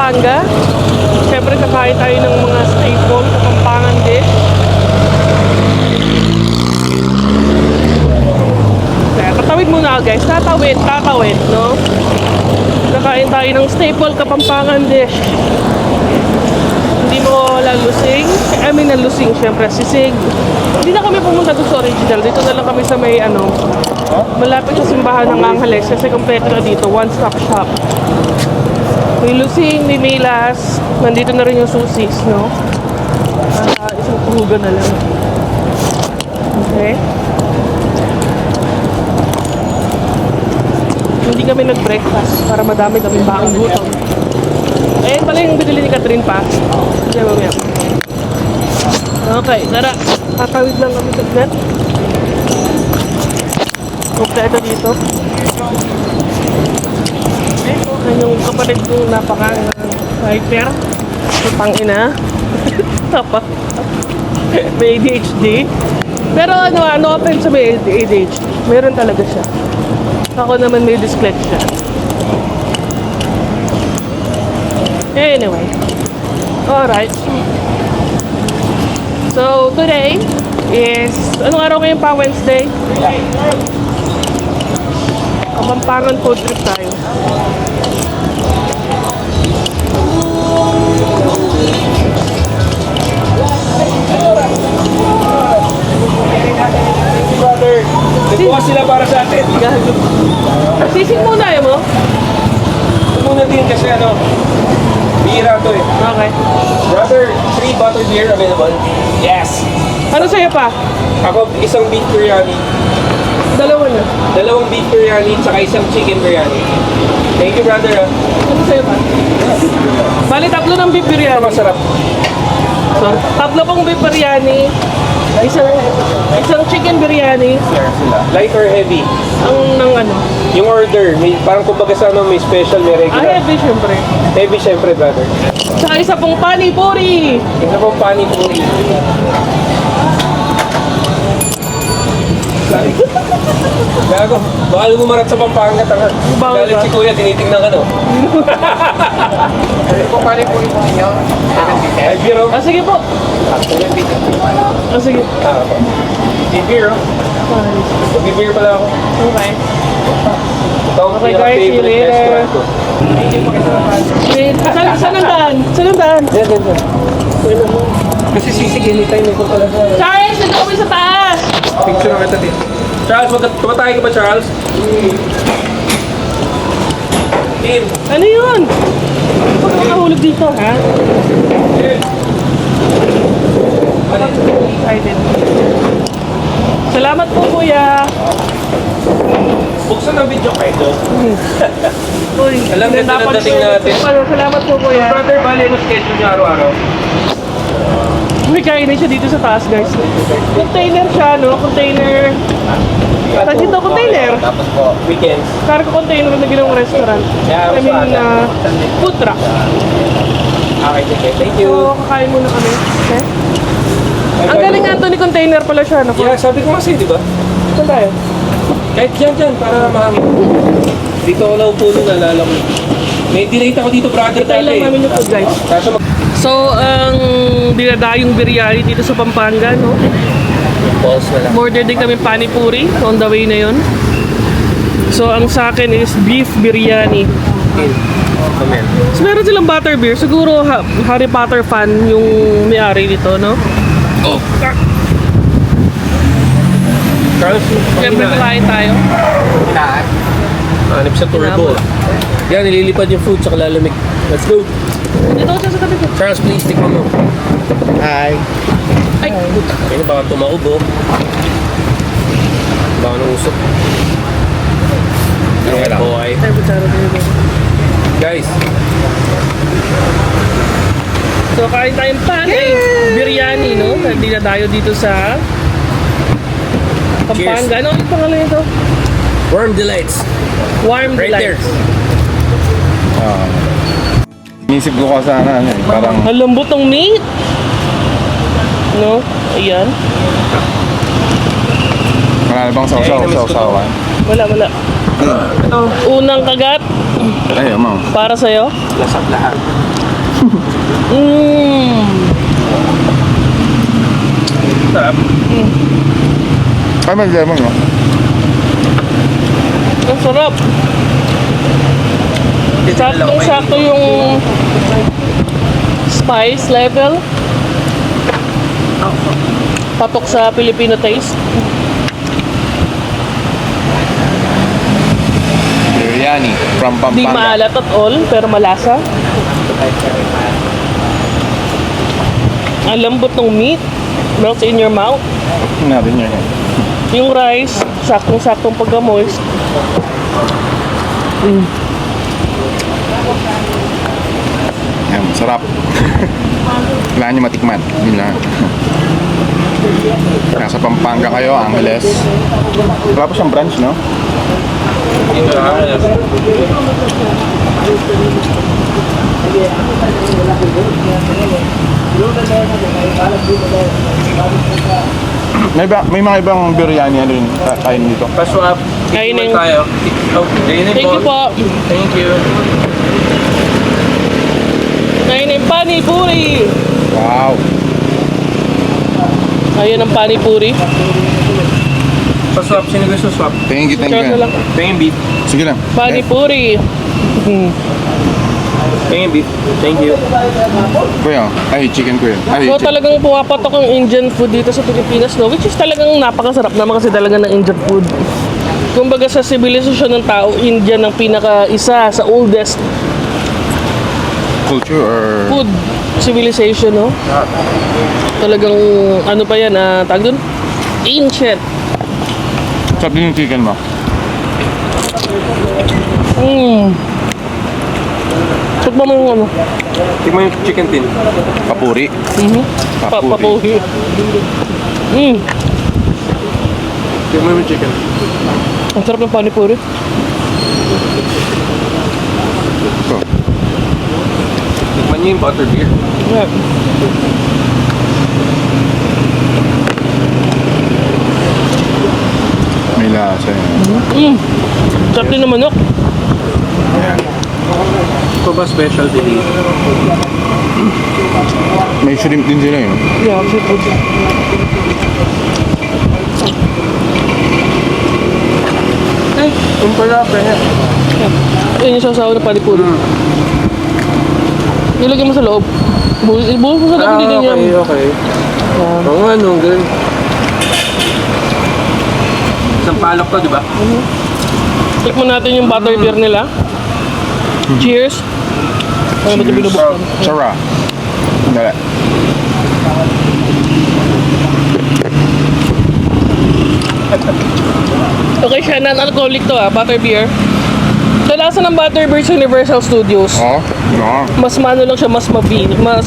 Pampanga. Siyempre kakain tayo ng mga staple Kapampangan dish. Kaya tatawid muna ako guys. Tatawid, no? Kakain tayo ng staple Kapampangan dish. Hindi mo lalusing. Nalusing syempre, sisig. Hindi na kami pumunta doon sa original. Dito na lang kami sa may malapit sa simbahan ng Angeles. Kasi kompleto na dito, one-stop shop. May lusing, may milas. Nandito na rin yung susis, no? Isang puhugan na lang. Okay. Hindi kami nag-breakfast para madami kami baang gutom. Eh, pala yung binili ni Catherine pa. Diyan mamaya. Okay, tara. Tatawid lang kami sa net. Kompleto dito. Yung kapatid kong napaka-hyper. Pang-ina. Tapa. May ADHD. Pero ano offense sa may ADHD. Meron talaga siya. Ako naman may dyslexia. Anyway. Alright. So, today is... Anong araw ngayon pa? Wednesday? Kapampangan food trip tayo. Brother, nagbukas sila para sa atin. Sisig muna yun mo? Ito muna din kasi bihira to eh. Okay. Brother, 3 bottle beer available? Yes! Ano sa'yo pa? Ako, isang beef biryani. Dalawa na. 2 beef biryani, tsaka isang chicken biryani. Thank you, brother. Ano sa'yo pa? Bali, 3 ng beef biryani. Masarap. So, 3 pong beef biryani. Isang chicken biryani. Light or heavy? Ang Yung order, parang kumbaga sa may special, may regular. heavy syempre. Heavy, syempre, brother. Saka isa pong pani-puri. Isa pong pani-puri. Gago, baka lumarat sa Pampanga, tanga. Bakit Galit ba? si Kuya, tinitingnan ka, no? Ano po pani-puri po ninyo? 7 biro? Sige po. 7 biro. Sige. Bibiro? Bibiro pala ako. Okay. Ito ang Okay, guys, see you favorite later. restaurant ko. Wait, saan ang daan? Saan ang daan? Yan. Kasi sisig anytime ko talaga. Charles, nandito kami sa taas. Picture naman ito din. Charles, tumatay ka ba, Charles? Tim. Ano yun? Huwag ka makahulog dito, ha? Excited. Salamat po, kuya. Buksan ang video kayo ito. Uy, Alam na ito na dating natin. Salamat po, kuya. Brother, bali mo schedule niya araw-araw. May kainin siya dito sa taas, guys. Container siya, no? Container. Saan dito? Container. Tapos po, weekends. Cargo container na ginawang restaurant. Yeah, I mean, food truck. Okay, sige. Thank you. So, kakain muna kami. Okay? Ang galing nga ito ni container pala siya, no? Yeah, sabi ko kasi, di ba? Saan tayo? Kahit dyan, para mahangin. Dito ako naupo nung nalala ko. May dinate ako dito, brother, Tayo lang dati. namin yung food, guys. Kaso So, ang dinadayong biryani dito sa Pampanga, no? pause na lang. Order din kami pani-puri. On the way na yun. So, ang sa akin is beef biryani. Amen. So, meron silang butter beer. Siguro Harry Potter fan yung may-ari dito, no? Oh! Charles, Siyempre, kakain tayo. Hanip sa turbo. Yan, nililipad yung food, tsaka lalamig. Let's go. Dito ako sa tabi ko. Charles, please, tikman mo. Hi. Ay! Ayun, baka tumaob, oh. Baka nang usok. Yeah, boy. Ay, kutsara dito. Guys, So, kain tayong pani. Biryani, no? Hindi na tayo dito sa Pampanga. Ano ang pangalan nito? Warm Delights. Warm Right there. Delights. Inisip ko ka sana, parang Ang lambot ng meat. No? Ayan. wala na bang sausaw, namiss ko to. sausawan. Wala. Ito. Unang kagat, Ay, mo. para sa'yo. Lasap lahat. Sarap. Ay, may lemon, no? Ang sarap. Saktong-sakto yung spice level. Patok sa Filipino taste. Biryani from Di Pampanga. maalat at all, pero malasa. Ang lambot ng meat. Melts in your mouth. Natin yun. Yung rice, saktong-saktong pagka-moist. Yan, sarap. Kailangan nyo matikman. Yun lang. Nasa Pampanga kayo, Angeles. Wala po siyang branch, no? Dito lang. May mga ibang biryani ano rin kain dito. Paswap. Kainin. Tayo. Oh, kainin Thank you po. Thank you. Ngayon yung panipuri. Wow. Ayan ang panipuri. Paswap. Sino gusto swap? Thank you. Charot na lang. Tingin beef. Sige lang. Panipuri. Tingin beef. Thank you. Kuya, ay chicken kuya. Ay, So talagang pumapatok ang Indian food dito sa Pilipinas, no? Which is talagang napakasarap naman kasi talaga ng Indian food. Kumbaga sa sibilisasyon ng tao, Indian ang pinaka-isa sa oldest culture or food civilization, no? Talagang ano pa yan, tawag dun? Ancient. sarap din yung chicken mo. Tikman mo yung ano? Tingnan yung chicken tin. Papuri. Papuhi. Tingnan yung chicken. Ang sarap ng panipuri. So, Tingnan niyo yung butter beer. Yeah. may lasa yun. Sarap din ng manok. Ito ba specialty dito? May shrimp din sila yun. Yeah, seafood. Yung pala, kaya. Ayun yung sasawa ng panipuri. Ilagay mo sa loob. Buhos mo sa loob, hindi ganyan. Okay. Oo nga, no, ganun. Isang palok to, di ba? Tikman natin yung butter beer nila. Cheers! Ano ba ito binubuksan? Sarap. Dala. Okay, siya non-alcoholic to butter beer. Sa lasa ng butter beer sa Universal Studios. Oh, no. Mas mano lang siya, mas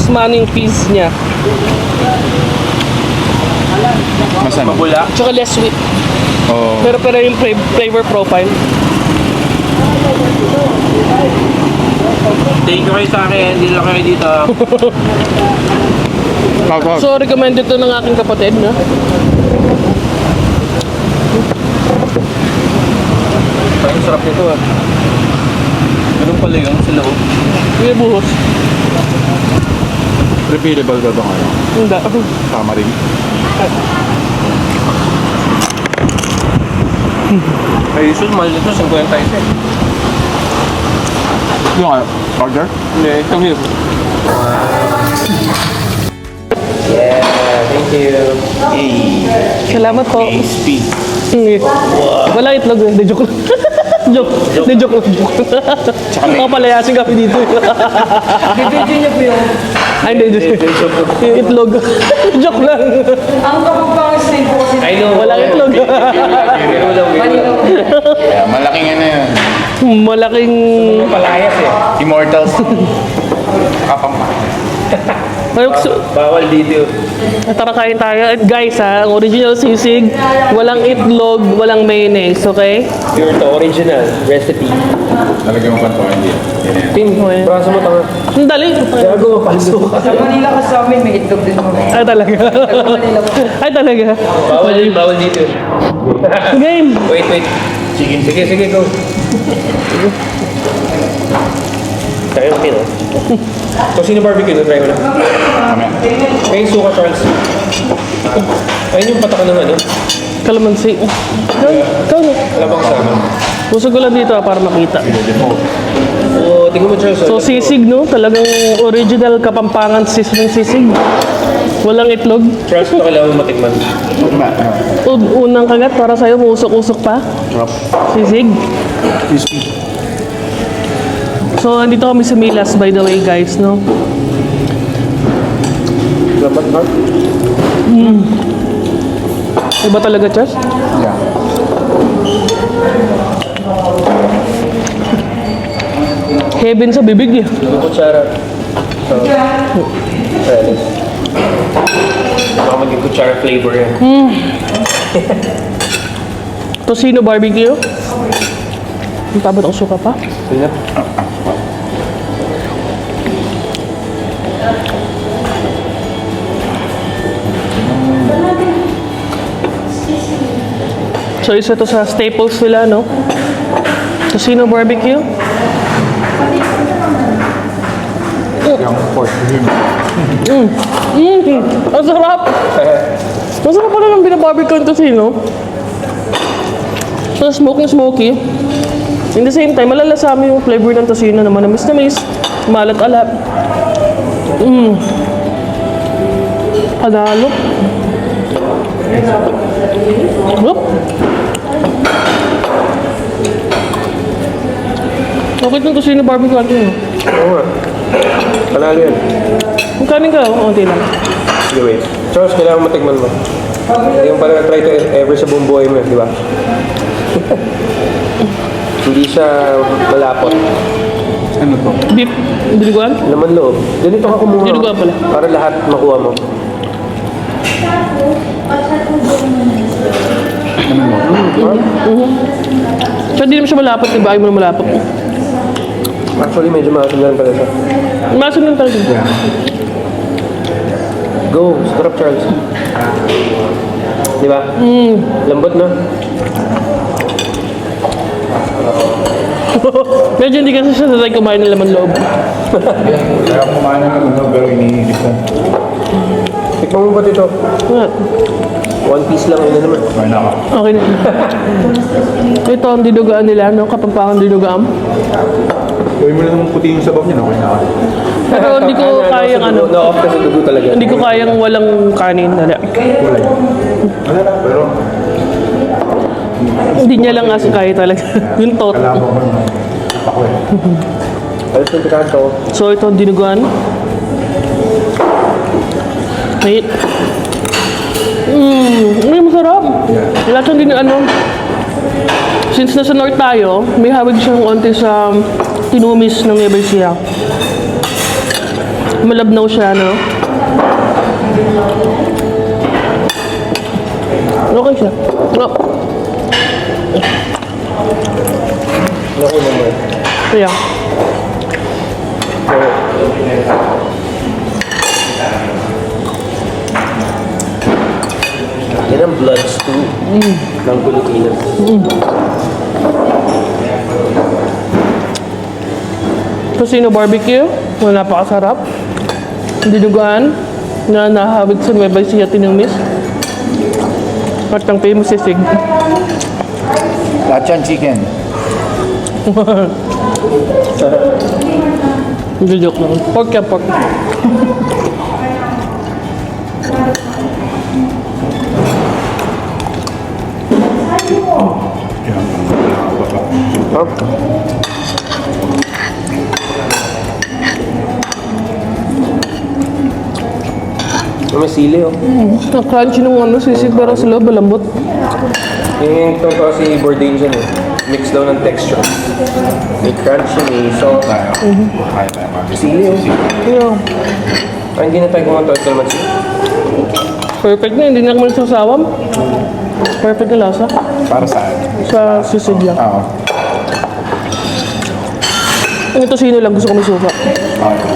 mano yung fizz niya. Mas ano? Mabula. Tsaka less sweet. Oh. Pero yung flavor profile. Thank you kayo sa akin, hindi lang kayo dito. So, recommended to ng aking kapatid, no? Ay, sarap nito ah. Ganun pala yun sa loob. May buhos. Repeatable ba ito ngayon? Hindi. Tama rin. Ay, usual, mahal nito, 50 isa eh. Yung kayo? Order? Hindi, come here. Yeah, thank you. Salamat po. Crispy. Wala itlog. Hindi, joke lang. joke lang. Palayasin kami dito. Bibidyo niyo po yun. Ay, hindi. Yung itlog. Joke lang. Ang kapag stream po kasi I know. Walang itlog. Manila. Yeah, malaking ano yun. Malaking... Palayas eh. Immortals. Kapamahal. Bawal dito. Tara kain tayo. At guys ang original sisig, walang itlog, walang mayonnaise, okay? Pure to original recipe. Talagyan mo pa ito, hindi. Tin, braso mo tanga. Ang dali. Gago, pasok. Sa Manila kasi sa amin may itlog din mo. Ay, talaga. Manila po. Ay, talaga. Bawal dito. Game. Wait. Sige, go. Tayo yung pino. So, sino barbecue na? Try mo na. Mamaya. Kaya yung suka, Charles. Ayun yung patak ng ano. Kalamansi. Ikaw na. Labang sa amin. Pusog ko lang dito para makita. So, tingnan mo, Charles. So sisig, no? Talagang original Kapampangan sisig. Walang itlog. Charles, ito kailangan mo matikman. Unang kagat para sa'yo, musok-usok pa. Sarap. Sisig. Crispy. So, andito kami sa Milas, by the way, guys, no? Labat ba? Iba talaga, Charles? Yeah. Heaven sa bibig, eh. Ano kutsara? So, Charles. Baka maging kutsara flavor yan. Tocino barbecue. Ang tabot ang suka pa. Sige na. So, isa to sa staples nila, no? Tocino barbecue. Yung pork rib. Ang sarap! Ang sarap pala ng binabarbecue yung tocino. So, smoke na smoky. In the same time, malalasami yung flavor ng tocino na manamis-namis, malat-alat. Panalo. Whoop. Okay itong tocino barbecue natin. Oo nga. Panalo yan. Kung kanin ka, konti lang. Sige, wait. Charles, kailangan matikman mo. Hindi mo pala try to ever sa buong buhay mo, di ba? Hindi siya malapot. Ano to? Beef, biniguan? Laman loob. Ganito ka kumuha. Dinuguan pala. Para lahat makuha mo. So, hindi naman siya malapot, diba? Ayaw mo na malapot. Actually, medyo maasim na rin pala siya. Masin lang talaga. Yeah. Go, sarap Charles. Di ba? Lambot na. Medyo hindi kasi siya sanay kumain ng laman loob. Kaya kumain ng ano, pero iniisip ko. Tikman mo ba dito? Nga, One piece lang, yun na naman. Kumain na ako. okay na. Ito ang dinugaan nila, no? Kapampangan dinugaan. Gawin mo na naman puti yung sabaw niya, okay na ako. Pero hindi ko kayang ano, Na-off kasi dugo talaga. hindi ko kayang walang kanin. Dali. Kulay. Wala na, pero Hindi niya lang kasi kaya talaga. Yung tot. kalaban ko naman. Ako eh. Alas yung pikanto. So ito ang dinuguan. Wait. Ay, masarap. Lahat siyang ano. Since nasa north tayo, may hawig siyang onti sa tinumis ng Nueva Ecija. Malabnaw siya, no? Okay siya. Oh, Naku naman. kaya. Yan ang blood stew ng Pilipinas. Tocino barbecue, na napakasarap. Dinuguan, na nahawig sa Nueva Ecija tinumis. At ang famous sisig. Lahat yan chicken. Hindi joke lang. Pork yan, pork. Huh? May sili oh. Ang crunchy nung ano, sisig pero sa loob, malambot. Yung ito kasi Bourdain dyan eh. Mix daw ng texture. May crunchy, may salt. Tayo. Kaya tayo mami. Sili oh. Yeah. Ay, hindi na tayo kumanto at kalmatsi. Perfect na, hindi na ako magsasawam. Perfect na lasa. Para saan? Sa sisig lang. Oo. Ang tocino lang, gusto ko may suka. Okay.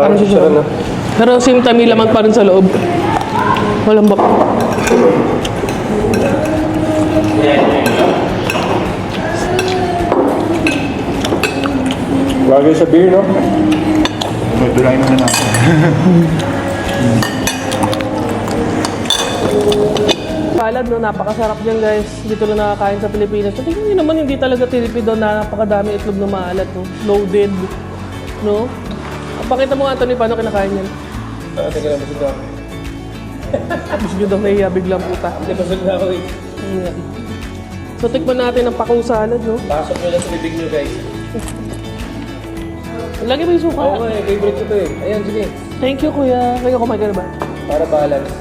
Parang siya na. Pero same time, may laman pa rin sa loob. Walang bak. Bagay sa beer, no? Dulain na natin. Salad, no? Napakasarap dyan, guys. Dito lang nakakain sa Pilipinas. So, tingnan nyo naman, hindi talaga tinipido na napakadami itlog na maalat, no? Loaded, no? Pakita mo, Anthony, paano kinakain yan? Teka lang, busog na ako. Mas daw nahiya, biglang puta. Hindi, busog na ako eh. Ayan. So, tikman natin ang pakaw salad, no? Pasok nyo lang sa bibig nyo, guys. Lagi ba yung suka? Oo nga eh, favorite ko to eh. Ayan, sige. Thank you, kuya. Kayo kumain ka na ba? Para balance.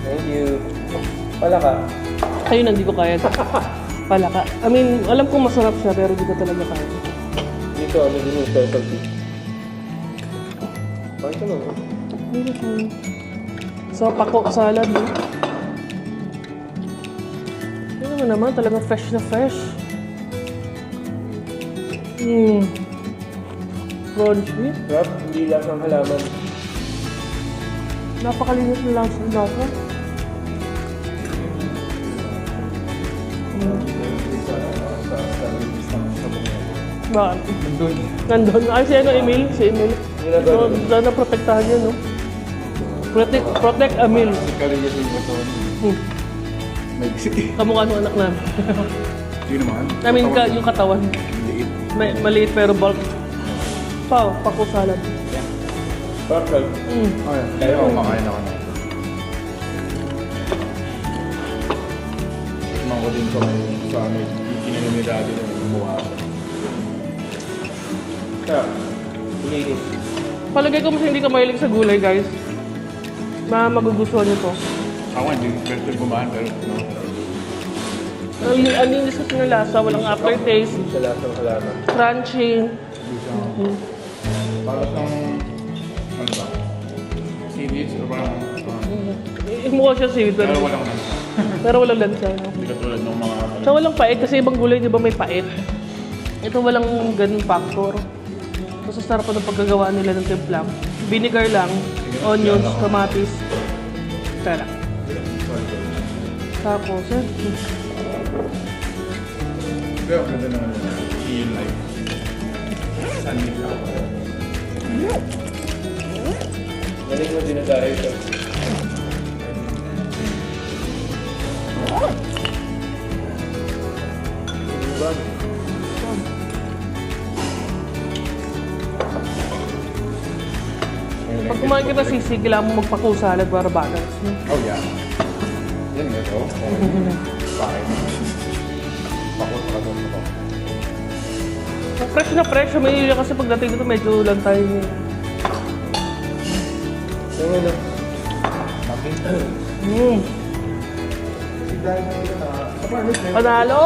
Thank you. Pala ka. Ayun, hindi ko kaya. Pala ka. I mean, alam ko masarap siya, pero hindi ko talaga kaya. Dito, ano din yung specialty. Bakit ka naman? So, pako salad, no? Ano mo naman, talagang fresh na fresh. Crunchy. Sarap, hindi lang ang halaman. Napakalinis na lang sa lasa. Bakit? Nandun. Ay, si ano, Emil? Si Emil. So, sana protektahan yun, no? Protect Emil. Kariya din mo ito. Maigsit eh. Kamukha ng anak namin. Hindi naman. I mean, yung katawan. Liit. Maliit pero bulk. Pako salad. Perfect. Okay. Kaya ako makain ako na. Tikman ko din ko ngayon sa may kinanimidado na gumawa. Sarap. Linis. Palagay ko mas hindi ka mahilig sa gulay, guys. Magugustuhan niyo to. Ako hindi pwede gumahan pero no. Ang linis kasi ng lasa, walang aftertaste, Hindi siya lahat ng halaman. crunchy. Parang ng ano ba? Seaweeds o parang Mukha siya seaweed. pero walang ano. Pero walang lansa, no? Hindi katulad ng mga So, walang pait kasi ibang gulay, di ba may pait? Ito walang ganun factor. Mas sarap pa ng paggagawa nila ng timplang. Vinegar lang, onions, kamatis. Tara. Tapos, Pero ganda naman yun like sandwich ako. Galing mo dinadayo ito. Diba? pag kumain ka na sisig, kailangan mo magpako salad para balance. Oh yeah. Yan nga ito. Bakit? Pakot ka doon ito. Fresh na fresh. May kasi pagdating dito medyo lantay niya. So, ano? Panalo!